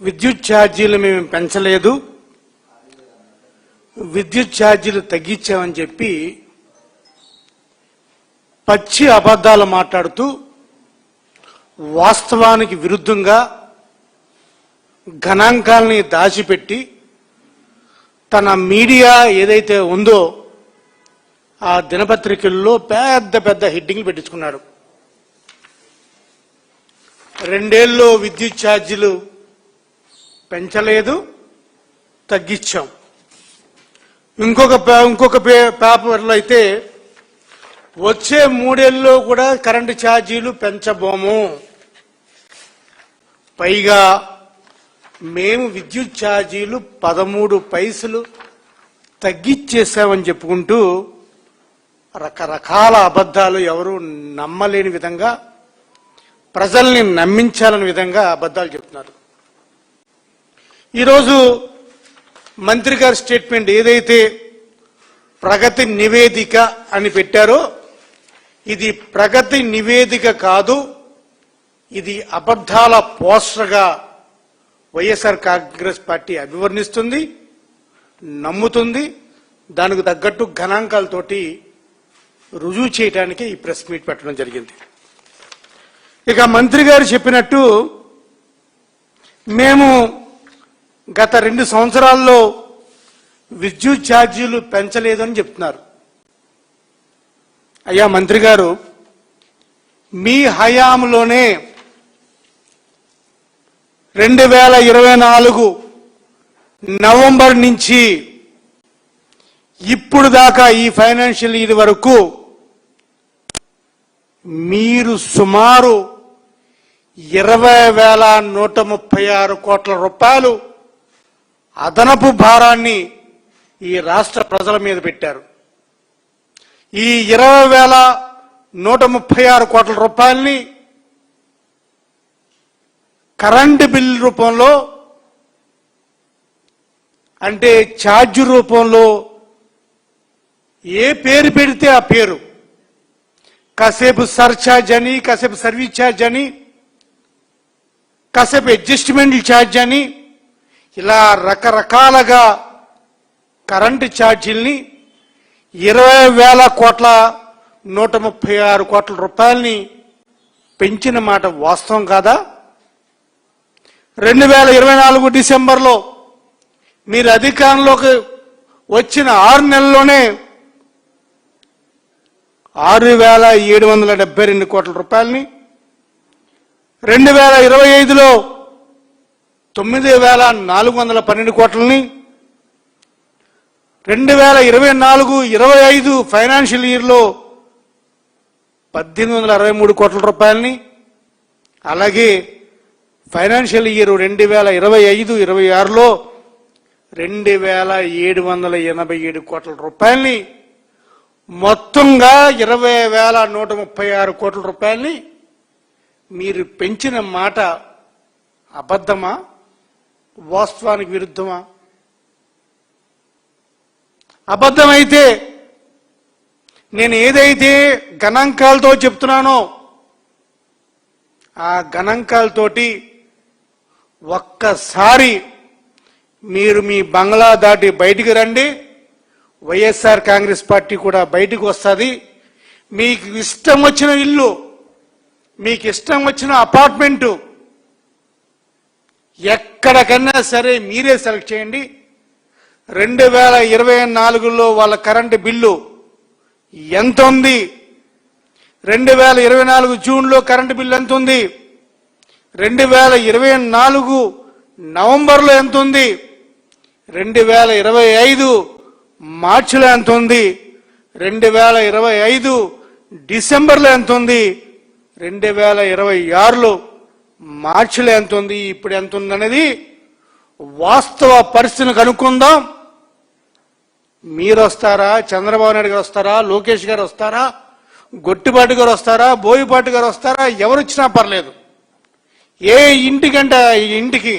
విద్యుత్ ఛార్జీలు మేము పెంచలేదు, విద్యుత్ ఛార్జీలు తగ్గించామని చెప్పి పచ్చి అబద్ధాలు మాట్లాడుతూ వాస్తవానికి విరుద్ధంగా గణాంకాలని దాచిపెట్టి తన మీడియా ఏదైతే ఉందో ఆ దినపత్రికల్లో పెద్ద పెద్ద హెడ్డింగ్లు పెట్టించుకున్నాడు. 2 ఏళ్ళలో విద్యుత్ ఛార్జీలు పెంచలేదు, తగ్గించాం. ఇంకొక పేపర్లో అయితే వచ్చే 3 ఏళ్ళలో కూడా కరెంటు ఛార్జీలు పెంచబోము, పైగా మేము విద్యుత్ ఛార్జీలు 13 పైసలు తగ్గించేసామని చెప్పుకుంటూ రకరకాల అబద్ధాలు ఎవరు నమ్మలేని విధంగా ప్రజల్ని నమ్మించాలని విధంగా అబద్ధాలు చెప్తున్నారు. ఈరోజు మంత్రి గారి స్టేట్మెంట్ ఏదైతే ప్రగతి నివేదిక అని పెట్టారో ఇది ప్రగతి నివేదిక కాదు, ఇది అబద్ధాల పోస్టర్గా వైఎస్ఆర్ కాంగ్రెస్ పార్టీ అభివర్ణిస్తుంది, నమ్ముతుంది. దానికి తగ్గట్టు గణాంకాలతోటి రుజువు చేయడానికి ఈ ప్రెస్ మీట్ పెట్టడం జరిగింది. ఇక మంత్రి గారు చెప్పినట్టు మేము గత 2 సంవత్సరాల్లో విద్యుత్ ఛార్జీలు పెంచలేదని చెప్తున్నారు. అయ్యా మంత్రి గారు, మీ హయాంలోనే 2024 నవంబర్ నుంచి ఇప్పుడు దాకా ఈ ఫైనాన్షియల్ ఇయర్ వరకు మీరు సుమారు 20,136 కోట్ల రూపాయలు అదనపు భారాన్ని ఈ రాష్ట్ర ప్రజల మీద పెట్టారు. ఈ 20,136 కోట్ల రూపాయల్ని కరెంటు బిల్ రూపంలో, అంటే ఛార్జ్ రూపంలో ఏ పేరు పెడితే ఆ పేరు, కాసేపు సర్ఛార్జ్ అని, కాసేపు సర్వీస్ ఛార్జ్ అని, కాసేపు అడ్జస్ట్మెంట్ ఛార్జ్ అని, ఇలా రకరకాలుగా కరెంటు ఛార్జీల్ని 20,136 కోట్ల రూపాయలని పెంచిన మాట వాస్తవం కాదా? 2024 డిసెంబర్లో మీరు అధికారంలోకి వచ్చిన 6 నెలల్లోనే 6,772 కోట్ల రూపాయలని, 2025లో 9,412 కోట్లని, 2024-25 ఫైనాన్షియల్ ఇయర్లో 1,863 కోట్ల రూపాయలని, అలాగే ఫైనాన్షియల్ ఇయర్ 2025-26లో 2,787 కోట్ల రూపాయలని, మొత్తంగా 20,136 కోట్ల రూపాయలని మీరు పెంచిన మాట అబద్ధమా, వాస్తవానికి విరుద్ధమా? అబద్ధమైతే నేను ఏదైతే గణాంకాలతో చెప్తున్నానో ఆ గణాంకాలతోటి ఒక్కసారి మీరు మీ బంగ్లా దాటి బయటికి రండి, వైఎస్ఆర్ కాంగ్రెస్ పార్టీ కూడా బయటకు వస్తుంది. మీకు ఇష్టం వచ్చిన ఇల్లు, మీకు ఇష్టం వచ్చిన అపార్ట్మెంటు ఎక్కడికన్నా సరే మీరే సెలెక్ట్ చేయండి. 2024లో వాళ్ళ కరెంటు బిల్లు ఎంత ఉంది, 2024 జూన్లో కరెంటు బిల్లు ఎంత ఉంది, 2024 నవంబర్లో ఎంత ఉంది, 2025 మార్చిలో ఎంత ఉంది, 2025 డిసెంబర్లో ఎంత ఉంది, 2026లో మార్చిలో ఎంత ఉంది, ఇప్పుడు ఎంత ఉంది అనేది వాస్తవ పరిస్థితిని కనుక్కుందాం. మీరు వస్తారా, చంద్రబాబు నాయుడు గారు వస్తారా, లోకేష్ గారు వస్తారా, గొట్టిపాటి గారు వస్తారా, బోయిపాటి గారు వస్తారా, ఎవరు వచ్చినా పర్లేదు. ఏ ఇంటికంటే ఈ ఇంటికి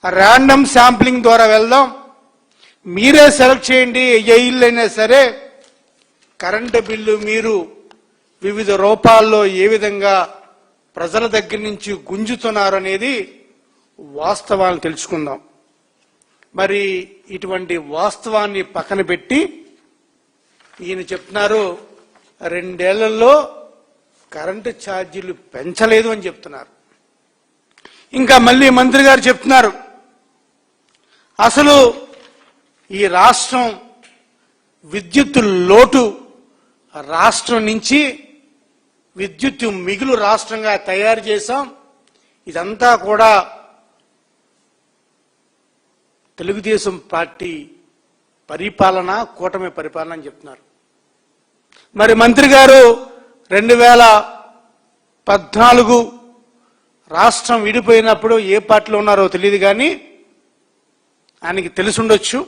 ర్యాండమ్ శాంప్లింగ్ ద్వారా వెళ్దాం. మీరే సెలెక్ట్ చేయండి. ఏ ఇల్లు అయినా సరే కరెంటు బిల్లు మీరు వివిధ రూపాల్లో ఏ విధంగా ప్రజల దగ్గర నుంచి గుంజుతున్నారు అనేది వాస్తవాలను తెలుసుకుందాం. మరి ఇటువంటి వాస్తవాన్ని పక్కన పెట్టి ఈయన చెప్తున్నారు 2 ఏళ్లలో కరెంటు ఛార్జీలు పెంచలేదు అని చెప్తున్నారు. ఇంకా మళ్ళీ మంత్రి గారు చెప్తున్నారు అసలు ఈ రాష్ట్రం విద్యుత్ లోటు రాష్ట్రం నుంచి విద్యుత్ మిగులు రాష్ట్రంగా తయారు చేశాం. ఇదంతా కూడా తెలుగుదేశం పార్టీ పరిపాలన, కూటమి పరిపాలన అని చెప్తున్నారు. మరి మంత్రి గారు 2014 రాష్ట్రం విడిపోయినప్పుడు ఏ పార్టీలో ఉన్నారో తెలియదు, కానీ ఆయనకి తెలిసుండొచ్చు.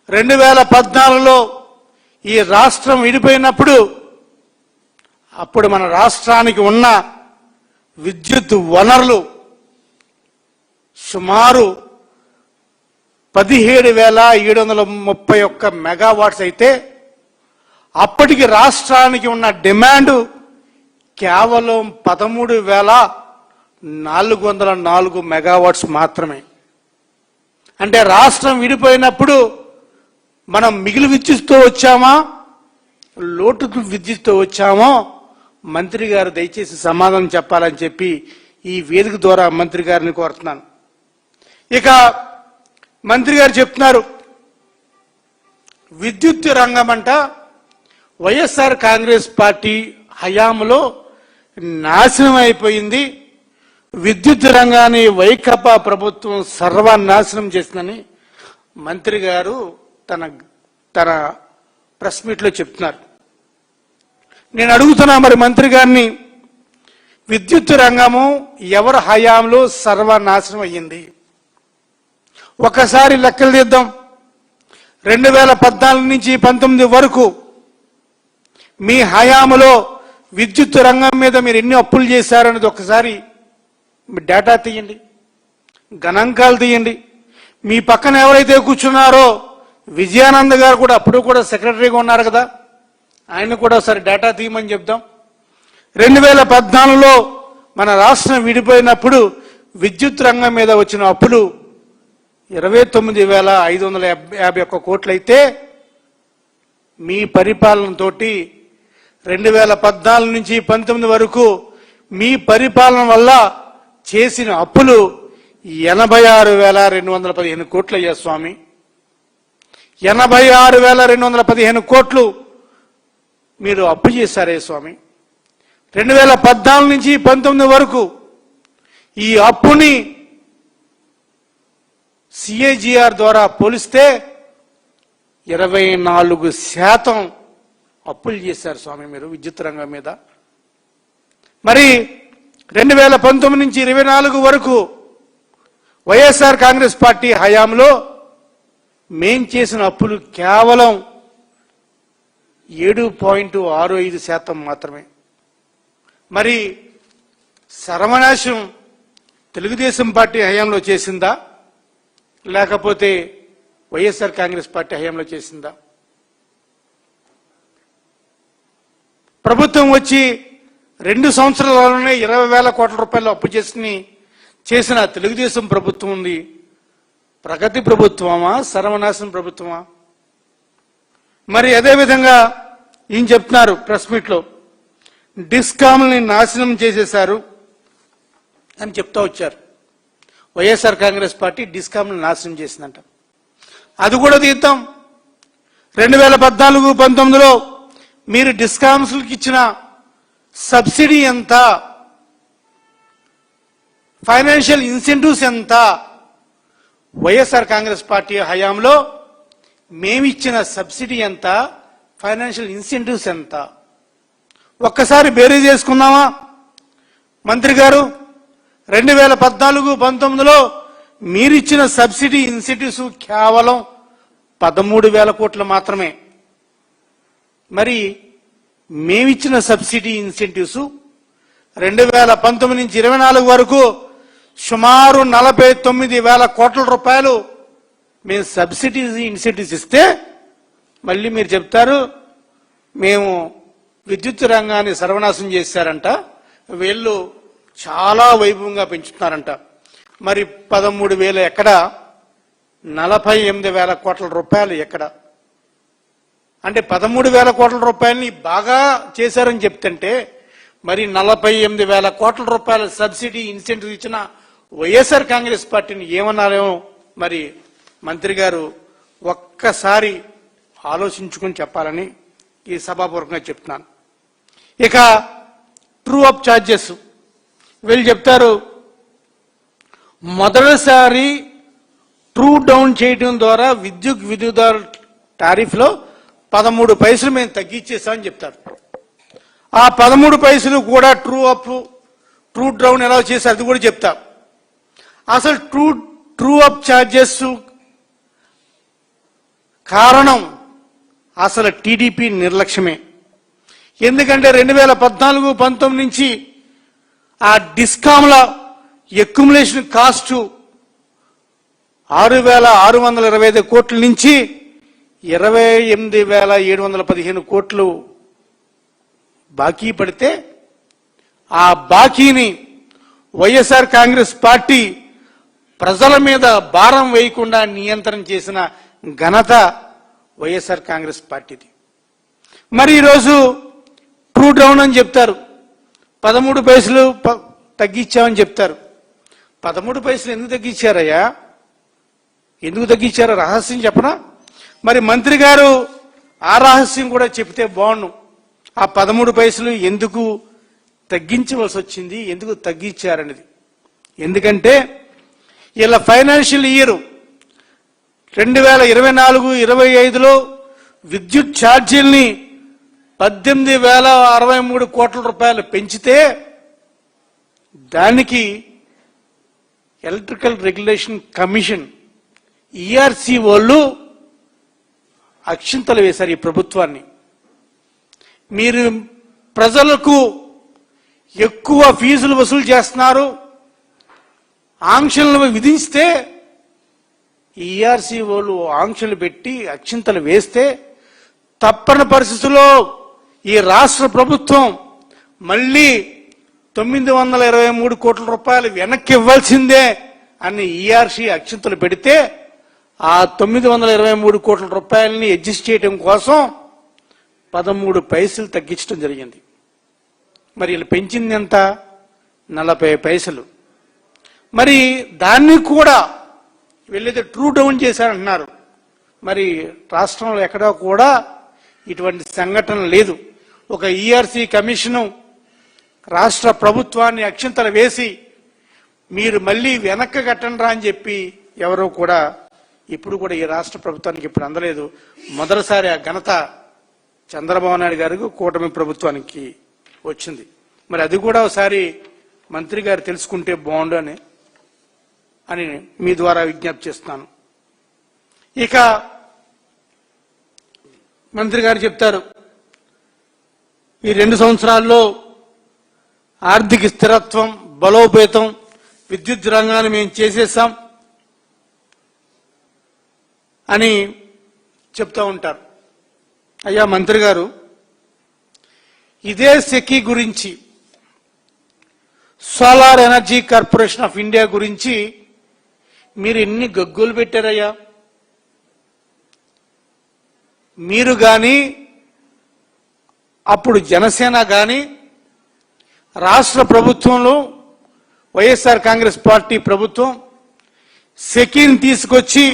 2014లో ఈ రాష్ట్రం విడిపోయినప్పుడు అప్పుడు మన రాష్ట్రానికి ఉన్న విద్యుత్ వనరులు సుమారు 17,731 మెగావాట్స్ అయితే అప్పటికి రాష్ట్రానికి ఉన్న డిమాండ్ కేవలం 13,404 మెగావాట్స్ మాత్రమే. అంటే రాష్ట్రం విడిపోయినప్పుడు మనం మిగిలి విద్యుత్తో వచ్చామా, లోటు విద్యుత్తో వచ్చామో మంత్రి గారు దయచేసి సమాధానం చెప్పాలని చెప్పి ఈ వేదిక ద్వారా మంత్రి గారిని కోరుతున్నాను. ఇక మంత్రి గారు చెప్తున్నారు విద్యుత్ రంగం అంట వైఎస్ఆర్ కాంగ్రెస్ పార్టీ హయాంలో నాశనం అయిపోయింది, విద్యుత్ రంగాన్ని వైకాపా ప్రభుత్వం సర్వనాశనం చేసిందని మంత్రి గారు తన ప్రెస్ మీట్లో చెప్తున్నారు. నేను అడుగుతున్నా మరి మంత్రి గారిని, విద్యుత్ రంగము ఎవరి హయాంలో సర్వనాశనం అయ్యింది? ఒకసారి లెక్కలు తీద్దాం. 2014 నుంచి 19 వరకు మీ హయాంలో విద్యుత్ రంగం మీద మీరు ఎన్ని అప్పులు చేశారనేది ఒకసారి డేటా తీయండి, గణాంకాలు తీయండి. మీ పక్కన ఎవరైతే కూర్చున్నారో విజయానంద్ గారు కూడా అప్పుడు కూడా సెక్రటరీగా ఉన్నారు కదా, ఆయన కూడా ఒకసారి డేటా తీయమని చెప్దాం. 2014లో మన రాష్ట్రం విడిపోయినప్పుడు విద్యుత్ రంగం మీద వచ్చిన అప్పులు 29,551 కోట్లు అయితే మీ పరిపాలనతోటి 2014 నుంచి 19 వరకు మీ పరిపాలన వల్ల చేసిన అప్పులు 86,215 కోట్లు అయ్యా స్వామి. 86,215 కోట్లు మీరు అప్పు చేశారే స్వామి. 2014 నుంచి 19 వరకు ఈ అప్పుని సిఏజిఆర్ ద్వారా పోలిస్తే 24% అప్పులు చేశారు స్వామి మీరు విద్యుత్ రంగం మీద. మరి 2019 నుంచి 24 వరకు వైఎస్ఆర్ కాంగ్రెస్ పార్టీ హయాంలో మేం చేసిన అప్పులు కేవలం 7.65% మాత్రమే. మరి సర్వనాశం తెలుగుదేశం పార్టీ హయాంలో చేసిందా, లేకపోతే వైఎస్ఆర్ కాంగ్రెస్ పార్టీ హయాంలో చేసిందా? ప్రభుత్వం వచ్చి 2 సంవత్సరాలలోనే 20,000 కోట్ల రూపాయలు అప్పు చేసిన తెలుగుదేశం ప్రభుత్వం ఉంది. ప్రగతి ప్రభుత్వమా, సర్వనాశనం ప్రభుత్వమా? మరి అదేవిధంగా ఈయన చెప్తున్నారు ప్రెస్ మీట్లో, డిస్కామ్ని నాశనం చేసేశారు అని చెప్తా వచ్చారు. వైఎస్ఆర్ కాంగ్రెస్ పార్టీ డిస్కామ్ని నాశనం చేసిందంట. అది కూడా తీద్దాం. 2014-19లో మీరు డిస్కామ్స్కి ఇచ్చిన సబ్సిడీ ఎంత, ఫైనాన్షియల్ ఇన్సెంటివ్స్ ఎంత? వైఎస్ఆర్ కాంగ్రెస్ పార్టీ హయాంలో మేమిచ్చిన సబ్సిడీ ఎంత, ఫైనాన్షియల్ ఇన్సెంటివ్స్ ఎంత? ఒక్కసారి బేరీ చేసుకుందామా మంత్రి గారు? 2014-19లో మీరిచ్చిన సబ్సిడీ ఇన్సెంటివ్స్ కేవలం 13,000 కోట్లు మాత్రమే. మరి మేమిచ్చిన సబ్సిడీ ఇన్సెంటివ్స్ 2019 నుంచి 24 వరకు సుమారు 49,000 కోట్ల రూపాయలు మేము సబ్సిడీ ఇన్సెంటివ్స్ ఇస్తే మళ్ళీ మీరు చెప్తారు మేము విద్యుత్ రంగాన్ని సర్వనాశనం చేశారంట, వీళ్ళు చాలా వైభవంగా పెంచుతున్నారంట. మరి 13,000 ఎక్కడ, 48,000 కోట్ల రూపాయలు ఎక్కడ? అంటే 13,000 కోట్ల రూపాయలని బాగా చేశారని చెప్తుంటే మరి 48,000 కోట్ల రూపాయల సబ్సిడీ ఇన్సెంటివ్ ఇచ్చిన వైఎస్ఆర్ కాంగ్రెస్ పార్టీని ఏమన్నారేమో మరి మంత్రి గారు ఒక్కసారి ఆలోచించుకుని చెప్పాలని ఈ సభాపూర్వకంగా చెప్తున్నాను. ఇక ట్రూ అప్ ఛార్జెస్ వీళ్ళు చెప్తారు, మొదటిసారి ట్రూ డౌన్ చేయడం ద్వారా విద్యుత్ టారిఫ్లో 13 పైసలు మేము తగ్గించేసామని చెప్తారు. ఆ 13 పైసలు కూడా ట్రూ డౌన్ ఎలా చేశారు అది కూడా చెప్తారు. అసలు ట్రూ అప్ ఛార్జెస్ కారణం అసలు టీడీపీ నిర్లక్ష్యమే. ఎందుకంటే 2014-19 నుంచి ఆ డిస్కామ్ల అక్యుములేషన్ కాస్ట్ 6,625 కోట్ల నుంచి 28,715 కోట్లు బాకీ పడితే ఆ బాకీని వైఎస్ఆర్ కాంగ్రెస్ పార్టీ ప్రజల మీద భారం వేయకుండా నియంత్రణ చేసిన ఘనత వైఎస్ఆర్ కాంగ్రెస్ పార్టీది. మరి ఈరోజు ట్రూ డౌన్ అని చెప్తారు, 13 పైసలు తగ్గించామని చెప్తారు. 13 పైసలు ఎందుకు తగ్గించారయ్యా? ఎందుకు తగ్గించారో రహస్యం చెప్పనా? మరి మంత్రి గారు ఆ రహస్యం కూడా చెప్తే బాగుండు. ఆ 13 పైసలు ఎందుకు తగ్గించవలసి వచ్చింది, ఎందుకు తగ్గించారనేది. ఎందుకంటే ఇలా ఫైనాన్షియల్ ఇయర్ 2024-25లో విద్యుత్ ఛార్జీల్ని 18,063 కోట్ల రూపాయలు పెంచితే దానికి ఎలక్ట్రికల్ రెగ్యులేషన్ కమిషన్ ఈఆర్సీ వాళ్ళు అక్షింతలు వేశారు ఈ ప్రభుత్వాన్ని. మీరు ప్రజలకు ఎక్కువ ఫీజులు వసూలు చేస్తున్నారు, ఆంక్షలను విధిస్తే ఈఆర్సీ వాళ్ళు ఆంక్షలు పెట్టి అక్షింతలు వేస్తే తప్పని పరిస్థితుల్లో ఈ రాష్ట్ర ప్రభుత్వం మళ్ళీ 923 కోట్ల రూపాయలు వెనక్కి ఇవ్వాల్సిందే అని ఈఆర్సీ అక్షింతలు పెడితే ఆ 923 కోట్ల రూపాయలని అడ్జస్ట్ చేయడం కోసం 13 పైసలు తగ్గించడం జరిగింది. మరి వీళ్ళు పెంచింది ఎంత? 40 పైసలు. మరి దాన్ని కూడా వీళ్ళైతే ట్రూ డౌన్ చేశారంటున్నారు. మరి రాష్ట్రంలో ఎక్కడా కూడా ఇటువంటి సంఘటన లేదు. ఒక ఈఆర్సీ కమిషను రాష్ట్ర ప్రభుత్వాన్ని అక్షింతలు వేసి మీరు మళ్ళీ వెనక్కి కట్టండి అని చెప్పి ఎవరో కూడా ఇప్పుడు కూడా ఈ రాష్ట్ర ప్రభుత్వానికి ఇప్పుడు అందలేదు. మొదటిసారి ఆ ఘనత చంద్రబాబు నాయుడు గారికి కూటమి ప్రభుత్వానికి వచ్చింది. మరి అది కూడా ఒకసారి మంత్రి గారు తెలుసుకుంటే బాగుండు అని మీ ద్వారా విజ్ఞప్తి చేస్తున్నాను. ఇక మంత్రి గారు చెప్తారు, ఈ 2 సంవత్సరాల్లో ఆర్థిక స్థిరత్వం, బలోపేతం, విద్యుత్ రంగాన్ని మేము చేసేసాం అని చెప్తూ ఉంటారు. అయ్యా మంత్రి గారు, ఇదే సెకీ గురించి, solar energy corporation of India గురించి మీరు ఎన్ని గగ్గోలు పెట్టారయ్యా? మీరు కానీ అప్పుడు జనసేన కానీ రాష్ట్ర ప్రభుత్వంలో వైఎస్ఆర్ కాంగ్రెస్ పార్టీ ప్రభుత్వం సెకీని తీసుకొచ్చి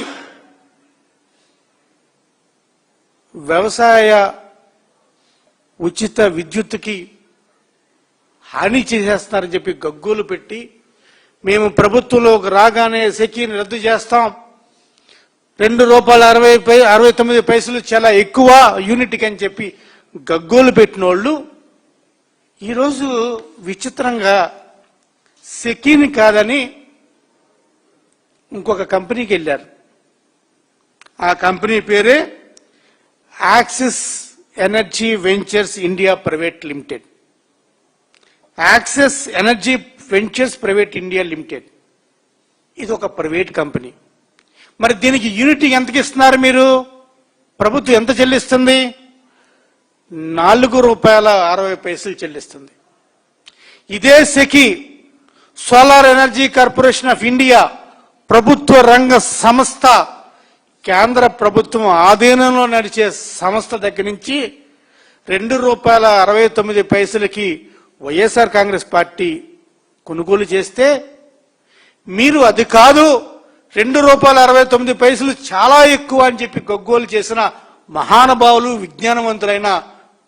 వ్యవసాయ ఉచిత విద్యుత్తుకి హాని చేసేస్తున్నారని చెప్పి గగ్గోలు పెట్టి మేము ప్రభుత్వంలోకి రాగానే సెకీని రద్దు చేస్తాం, ₹2.69 చాలా ఎక్కువ యూనిట్కి అని చెప్పి గగ్గోలు పెట్టిన వాళ్ళు ఈరోజు విచిత్రంగా సెకీని కాదని ఇంకొక కంపెనీకి వెళ్ళారు. ఆ కంపెనీ పేరే axis energy ventures India private limited. Axis energy ventures private India limited ఇది ఒక ప్రైవేట్ కంపెనీ. మరి దీనికి యూనిట్ ఎంతకి ఇస్తున్నారు మీరు? ప్రభుత్వం ఎంత చెల్లిస్తుంది? ₹4.60 చెల్లిస్తుంది. ఇదే SECI solar energy corporation of India ప్రభుత్వ రంగ సంస్థ, కేంద్ర ప్రభుత్వం ఆధీనంలో నడిచే సంస్థ దగ్గర నుంచి ₹2.69 వైఎస్ఆర్ కాంగ్రెస్ పార్టీ కొనుగోలు చేస్తే మీరు అది కాదు ₹2.69 చాలా ఎక్కువ అని చెప్పి గగ్గోలు చేసిన మహానుభావులు, విజ్ఞానవంతులైన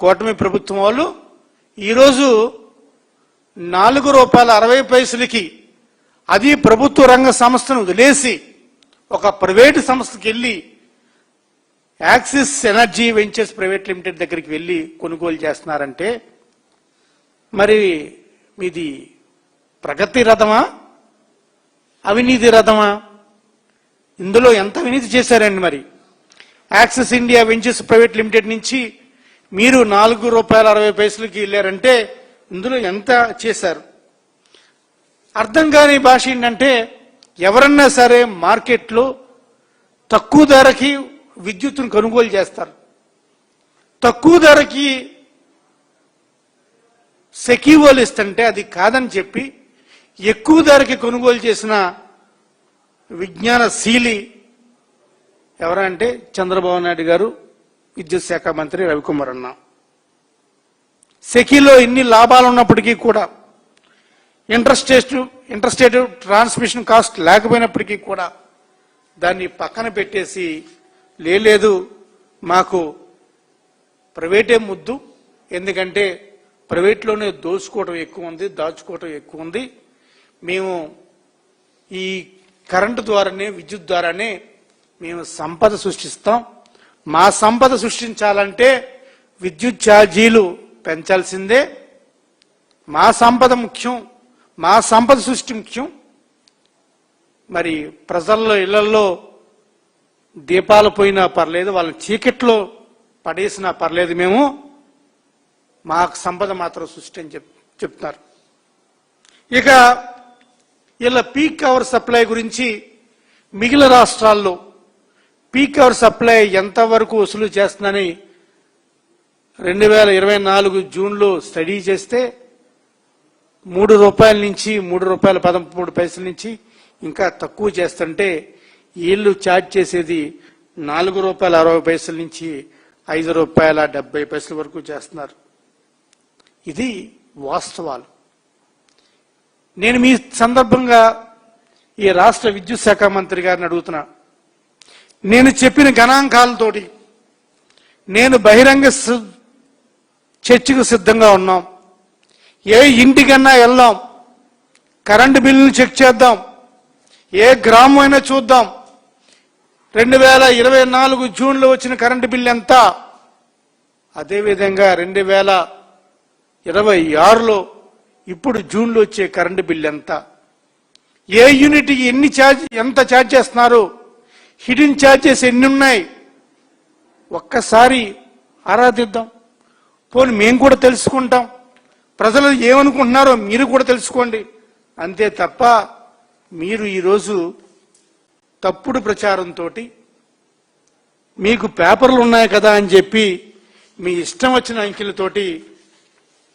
కూటమి ప్రభుత్వం వాళ్ళు ఈరోజు ₹4.60 అది ప్రభుత్వ రంగ సంస్థను వదిలేసి ఒక ప్రైవేటు సంస్థకి వెళ్ళి axis energy ventures private limited దగ్గరికి వెళ్ళి కొనుగోలు చేస్తున్నారంటే మరి మీది ప్రగతి రథమా, అవినీతి రథమా? ఇందులో ఎంత అవినీతి చేశారండి? మరి axis India ventures private limited నుంచి మీరు ₹4.60 వెళ్ళారంటే ఇందులో ఎంత చేశారు? అర్థం కాని భాష ఏంటంటే, ఎవరన్నా సరే మార్కెట్లో తక్కువ ధరకి విద్యుత్తును కొనుగోలు చేస్తారు, తక్కువ ధరకి సెకీవోలు ఇస్తుంటే అది కాదని చెప్పి ఎక్కువ ధరకి కొనుగోలు చేసిన విజ్ఞానశీలి ఎవరంటే చంద్రబాబు నాయుడు గారు, విద్యుత్ శాఖ మంత్రి రవికుమార్ అన్న. సెకీలో ఇన్ని లాభాలు ఉన్నప్పటికీ కూడా, ఇంటర్స్టేట్ ట్రాన్స్మిషన్ కాస్ట్ లేకపోయినప్పటికీ కూడా దాన్ని పక్కన పెట్టేసి లేదు మాకు ప్రైవేటే ముద్దు, ఎందుకంటే ప్రైవేట్లోనే దోచుకోవడం ఎక్కువ ఉంది, దాచుకోవడం ఎక్కువ ఉంది, మేము ఈ కరెంటు ద్వారానే, విద్యుత్ ద్వారానే మేము సంపద సృష్టిస్తాం, మా సంపద సృష్టించాలంటే విద్యుత్ ఛార్జీలు పెంచాల్సిందే, మా సంపద ముఖ్యం, మా సంపద సృష్టి ముఖ్యం. మరి ప్రజల్లో ఇళ్లలో దీపాలు పోయినా పర్లేదు, వాళ్ళని చీకట్లో పడేసినా పర్లేదు, మేము మా సంపద మాత్రం సృష్టి అని చెప్తున్నారు. ఇక ఇలా పీక్ అవర్ సప్లై గురించి మిగిలిన రాష్ట్రాల్లో పీక్ అవర్ సప్లై ఎంతవరకు వసూలు చేస్తుందని 2024 జూన్లో స్టడీ చేస్తే ₹3 నుంచి ₹3.13 నుంచి ఇంకా తక్కువ చేస్తుంటే వీళ్ళు ఛార్జ్ చేసేది ₹4.60 నుంచి ₹5.70 వరకు చేస్తున్నారు. ఇది వాస్తవాలు. నేను మీ సందర్భంగా ఈ రాష్ట్ర విద్యుత్ శాఖ మంత్రి గారిని అడుగుతున్నా, నేను చెప్పిన గణాంకాలతోటి నేను బహిరంగ చర్చకు సిద్ధంగా ఉన్నాం. ఏ ఇంటికన్నా వెళ్దాం, కరెంటు బిల్లును చెక్ చేద్దాం, ఏ గ్రామం అయినా చూద్దాం. 2024 జూన్లో వచ్చిన కరెంటు బిల్లు ఎంత, అదేవిధంగా 2026లో ఇప్పుడు జూన్లో వచ్చే కరెంటు బిల్లు ఎంత, ఏ యూనిట్కి ఎంత ఛార్జ్ చేస్తున్నారు, హిడెన్ ఛార్జెస్ ఎన్ని ఉన్నాయి, ఒక్కసారి ఆరాధిద్దాం. పోనీ మేము కూడా తెలుసుకుంటాం, ప్రజలు ఏమనుకుంటున్నారో మీరు కూడా తెలుసుకోండి. అంతే తప్ప మీరు ఈరోజు తప్పుడు ప్రచారంతో మీకు పేపర్లు ఉన్నాయి కదా అని చెప్పి మీ ఇష్టం వచ్చిన అంకెలతోటి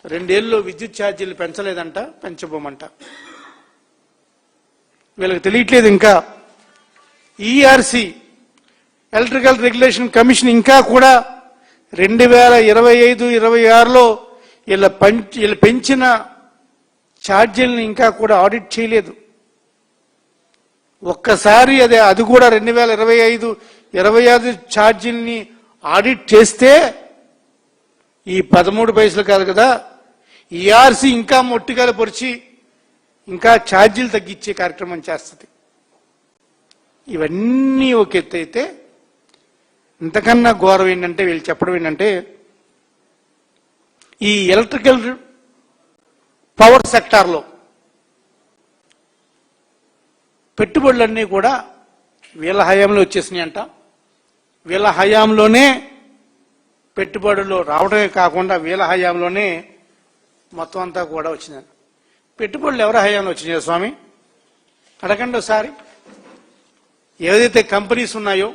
2 ఏళ్ళలో విద్యుత్ ఛార్జీలు పెంచలేదంట, పెంచబోమంట. వీళ్ళకి తెలియట్లేదు. ఇంకా ఈఆర్సి ఎలక్ట్రికల్ రెగ్యులేషన్ కమిషన్ ఇంకా కూడా 2025-26లో వీళ్ళ పెంచిన ఛార్జీలను ఇంకా కూడా ఆడిట్ చేయలేదు. ఒక్కసారి అది కూడా 2025-26 ఛార్జీల్ని ఆడిట్ చేస్తే ఈ 13 పైసలు కాదు కదా, ఈఆర్సీ ఇంకా మొట్టికాలు పొడిచి ఇంకా ఛార్జీలు తగ్గించే కార్యక్రమం చేస్తుంది. ఇవన్నీ ఒక ఎత్తు అయితే, ఇంతకన్నా ఘోరం ఏంటంటే వీళ్ళు చెప్పడం ఏంటంటే, ఈ ఎలక్ట్రికల్ పవర్ సెక్టార్లో పెట్టుబడులన్నీ కూడా వీళ్ళ హయాంలో వచ్చేసినాయి అంట. వీళ్ళ హయాంలోనే పెట్టుబడులు రావడమే కాకుండా వీళ్ళ హయాంలోనే మొత్తం అంతా కూడా వచ్చినాయి. పెట్టుబడులు ఎవరి హయాంలో వచ్చినాయో స్వామి అడగండి ఒకసారి. ఏదైతే కంపెనీస్ ఉన్నాయో,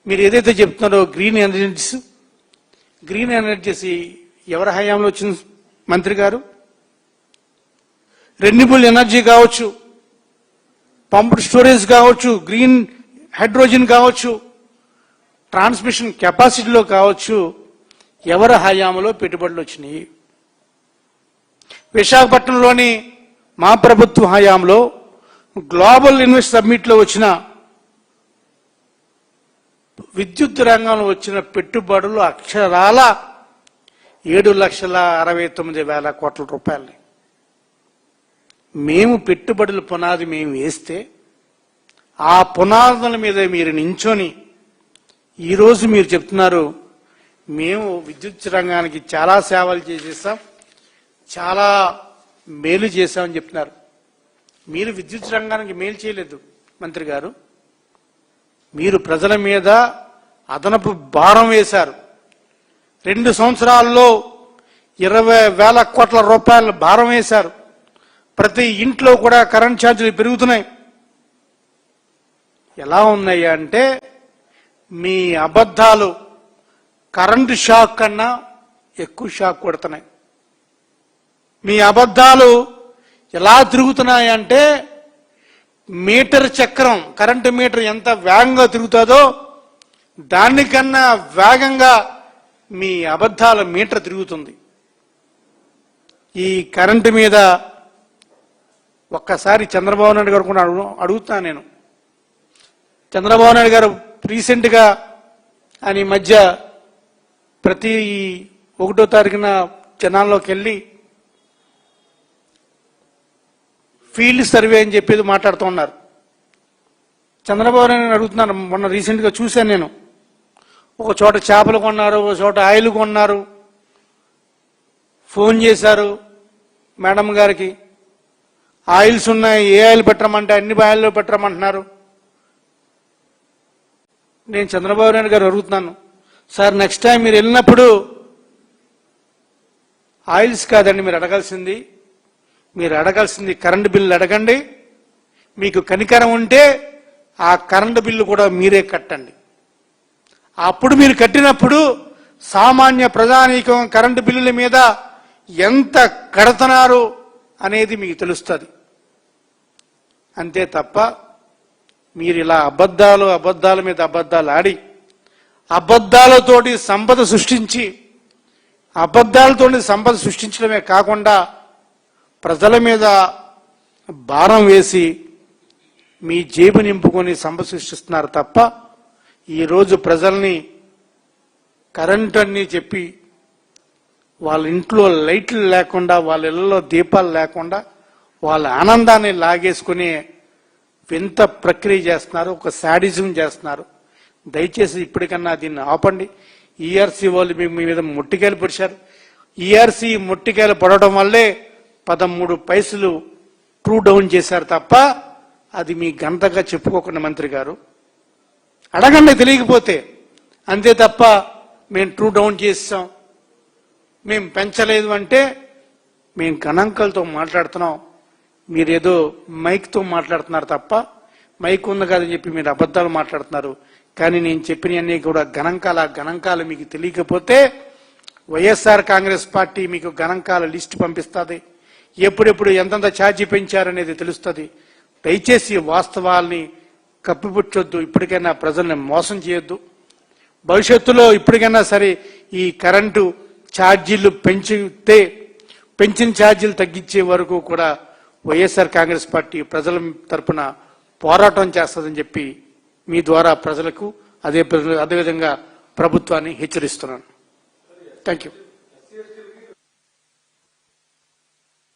మీరు ఏదైతే చెప్తున్నారో గ్రీన్ ఎనర్జీస్ ఎవరి హయాంలో వచ్చింది మంత్రి గారు? రెన్యూబుల్ ఎనర్జీ కావచ్చు, పంప్డ్ స్టోరేజ్ కావచ్చు, గ్రీన్ హైడ్రోజన్ కావచ్చు, ట్రాన్స్మిషన్ కెపాసిటీలో కావచ్చు, ఎవరి హయాంలో పెట్టుబడులు వచ్చినాయి? విశాఖపట్నంలోని మా ప్రభుత్వ హయాంలో గ్లోబల్ ఇన్వెస్ట్ సమ్మిట్లో వచ్చిన విద్యుత్ రంగంలో వచ్చిన పెట్టుబడులు అక్షరాల 7,69,000 కోట్ల రూపాయలని. మేము పెట్టుబడుల పునాది మేము వేస్తే ఆ పునాదుల మీద మీరు నించొని ఈరోజు మీరు చెప్తున్నారు మేము విద్యుత్ రంగానికి చాలా సేవలు చేసేసాం, చాలా మేలు చేశామని చెప్తున్నారు. మీరు విద్యుత్ రంగానికి మేలు చేయలేదు మంత్రి గారు. మీరు ప్రజల మీద అదనపు భారం వేశారు. 2 సంవత్సరాల్లో 20,000 కోట్ల రూపాయల భారం వేశారు. ప్రతి ఇంట్లో కూడా కరెంట్ ఛార్జీలు పెరుగుతున్నాయి. ఎలా ఉన్నాయి అంటే మీ అబద్ధాలు కరెంటు షాక్ కన్నా ఎక్కువ షాక్ కొడుతున్నాయి. మీ అబద్ధాలు ఎలా తిరుగుతున్నాయంటే మీటర్ చక్రం, కరెంటు మీటర్ ఎంత వేగంగా తిరుగుతుందో దానికన్నా వేగంగా మీ అబద్ధాల మీటర్ తిరుగుతుంది. ఈ కరెంటు మీద ఒక్కసారి చంద్రబాబు నాయుడు గారు కూడా అడుగుతాను నేను. చంద్రబాబు నాయుడు గారు రీసెంట్గా ఆయన ఈ మధ్య ప్రతి 1వ తారీఖున జనాల్లోకి వెళ్ళి ఫీల్డ్ సర్వే అని చెప్పేది మాట్లాడుతూ ఉన్నారు. చంద్రబాబు నాయుడు అడుగుతున్నాను, మొన్న రీసెంట్గా చూశాను నేను. ఒక చోట చేపలు కొన్నారు, ఒక చోట ఆయిల్ కొన్నారు. ఫోన్ చేశారు మేడం గారికి, ఆయిల్స్ ఉన్నాయి, ఏ ఆయిల్ పెట్టమంటే అన్ని ఆయిల్లో పెట్టమంటున్నారు. నేను చంద్రబాబు నాయుడు గారు అడుగుతున్నాను, సార్ నెక్స్ట్ టైం మీరు వెళ్ళినప్పుడు ఆయిల్స్ కాదండి మీరు అడగాల్సింది, కరెంటు బిల్లు అడగండి. మీకు కనికరం ఉంటే ఆ కరెంటు బిల్లు కూడా మీరే కట్టండి. అప్పుడు మీరు కట్టినప్పుడు సామాన్య ప్రజానీకం కరెంటు బిల్లుల మీద ఎంత కడుతున్నారు అనేది మీకు తెలుస్తుంది. అంతే తప్ప మీరు ఇలా అబద్ధాల మీద అబద్ధాలు ఆడి అబద్ధాలతోటి సంపద సృష్టించడమే కాకుండా ప్రజల మీద భారం వేసి మీ జేబు నింపుకొని సంపద సృష్టిస్తున్నారు తప్ప ఈరోజు ప్రజల్ని కరెంటు అన్ని చెప్పి వాళ్ళ ఇంట్లో లైట్లు లేకుండా, వాళ్ళ ఇళ్లలో దీపాలు లేకుండా వాళ్ళ ఆనందాన్ని లాగేసుకుని వింత ప్రక్రియ చేస్తున్నారు, ఒక శాడిజం చేస్తున్నారు. దయచేసి ఇప్పటికన్నా దీన్ని ఆపండి. ఈఆర్సీ వాళ్ళు మీ మీద మొట్టికాయలు పొడిచారు. ఈఆర్సీ మొట్టికాయలు పడటం వల్లే 13 పైసలు ట్రూ డౌన్ చేశారు తప్ప అది మీ గంటగా చెప్పుకోకుండా మంత్రి గారు అడగండి తెలియకపోతే. అంతే తప్ప మేము ట్రూ డౌన్ చేసాం, మేము పెంచలేదు అంటే మేము గణాంకాలతో మాట్లాడుతున్నాం, మీరేదో మైక్తో మాట్లాడుతున్నారు తప్ప మైక్ ఉంది కాదని చెప్పి మీరు అబద్ధాలు మాట్లాడుతున్నారు. కానీ నేను చెప్పినవన్నీ కూడా గణాంకాలు మీకు తెలియకపోతే వైఎస్ఆర్ కాంగ్రెస్ పార్టీ మీకు గణాంకాల లిస్టు పంపిస్తుంది. ఎప్పుడెప్పుడు ఎంతంత ఛార్జీ పెంచారనేది తెలుస్తుంది. దయచేసి వాస్తవాల్ని కప్పిపుచ్చొద్దు. ఇప్పటికైనా ప్రజల్ని మోసం చేయొద్దు. భవిష్యత్తులో ఇప్పటికైనా సరే ఈ కరెంటు ఛార్జీలు పెంచిన ఛార్జీలు తగ్గించే వరకు కూడా వైఎస్ఆర్ కాంగ్రెస్ పార్టీ ప్రజల తరపున పోరాటం చేస్తుందని చెప్పి మీ ద్వారా ప్రజలకు అదేవిధంగా ప్రభుత్వాన్ని హెచ్చరిస్తున్నాను. Thank you.